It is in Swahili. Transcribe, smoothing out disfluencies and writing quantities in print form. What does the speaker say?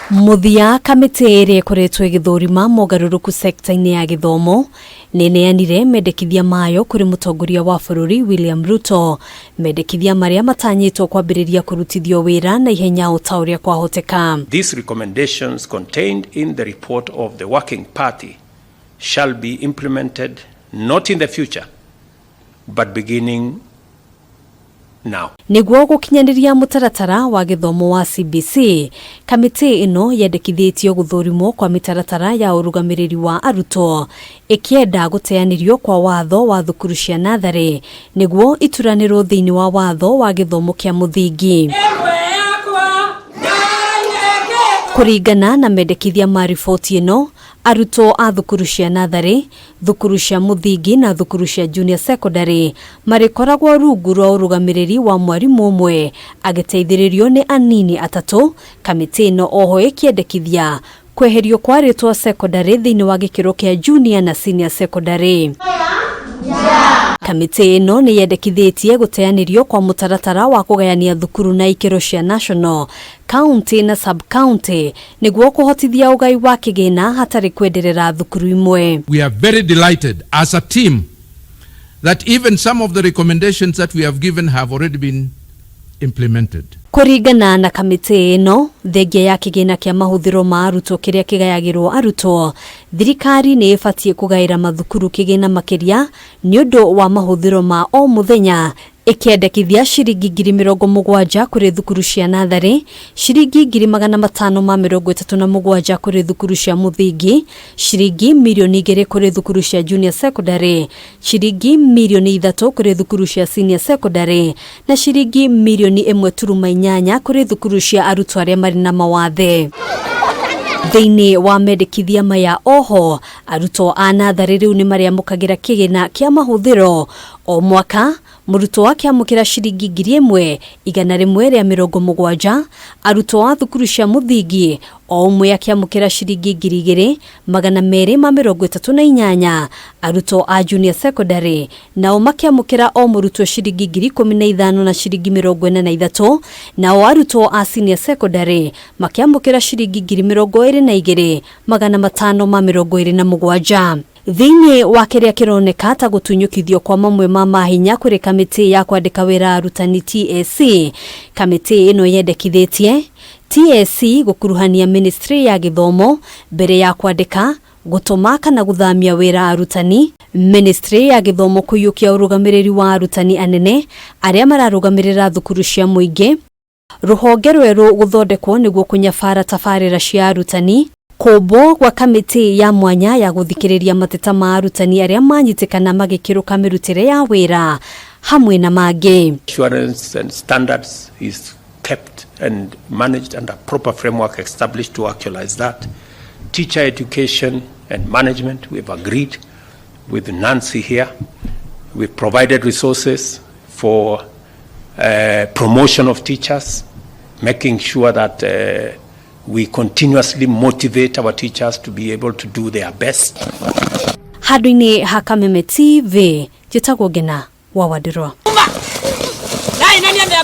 Muthia kamiti iria ikoretwo igithurima mogaruruku sekta-ini ya githomo neneanire mendekithia mayo kuri mutongoria wa bururi William Ruto, mendekithia maria matanyitwo kwambiriria kurutithio wira na ihenya utauria kwahoteka. These recommendations contained in the report of the working party shall be implemented not in the future but beginning now. Niguo gukinyaniria mutaratara wa githomo wa CBC, kamiti ino yendekithitio guthurimwo kwa mitaratara ya urugamiriri wa arutwo ikienda guteanirio kwa watho wa thukuru cia NATHARI niguo ituranirwo thiini wa watho wa githomo kia muthingi. Kuringana na mendekithia ma riboti ino, arutwo a thukuru cia NATHARI, thukuru cia muthingi na thukuru cia junior secondary marikoragwo rungu rwa urugamiriri wa mwarimu umwe agiteithiririo ni anini atatu. Kamiti ino oho ikiendekithia kweherio kwa ritwa secondary thiini wa gikiro kia junior na senior secondary. Kamiti ino ni yendekithitie guteanirio kwa mutaratara wa kugayania thukuru na ikiro cia national, county na sub-county niguo kuhotithia ugai wa kigina hatari kwenderera thukuru imwe. We are very delighted as a team that even some of the recommendations that we have given have already been implemented. Kuringana na kamiti ino, thengia ya kigina kia mahuthiro ma arutwo kiria kigayagirwo arutwo, thirikari ni ifatie kugaira mathukuru kigina makiria ni undu wa mahuthiro ma o muthenya, ikiendekithia shiringi 70,000 kuri thukuru cia NATHARI, shiringi 537 kuri thukuru cia muthingi, shiringi 2,000,000 kuri thukuru cia junior secondary, shiringi 3,000,000 kuri thukuru cia senior secondary na shiringi 1.8 kuri thukuru cia arutwo aria mari na mawathe. Thiini wa mendekithia maya oho, arutwo a NATHARI riu ni mariamukagira kigina kia mahuthiro o mwaka. Murutwo akiamukira shiringi 1,170, arutwo a thukuru cia muthingi o umwe akiamukira shiringi 2,238, arutwo a junior secondary nao makiamukira o murutwo shiringi 15,000 na shiringi 43, nao arutwo a senior secondary makiamukira shiringi 22,527. Thiini wa kiria kironeka ta gutunyukithio kwa mamwe ma mahinya kuri kamiti ya kwandika wira arutani TSC, kamiti ino yendekithitie TSC gukuruhania ministry ya githomo mbere ya kwandika, gutuma kana guthamia wira arutani. Ministry ya githomo kuyukia urugamiriri wa arutani anene aria mararugamirira thukuru cia muingi, ruhonge rweru guthondekwo niguo kunyabara tabarira cia arutani, kubo kwa kamiti ya mwanya ya guthikiriria mateta ma arutani aria manyitikana magikiruka mirutire ya wira hamwe na mangi. Assurance and standards is kept and managed under proper framework established to actualize that. Teacher education and management, we have agreed with Nancy here. We've provided resources for promotion of teachers, making sure that we continuously motivate our teachers to be able to do their best. Hadwini ha KAMITII TV, jitagwo Ngina wa Wadirwa.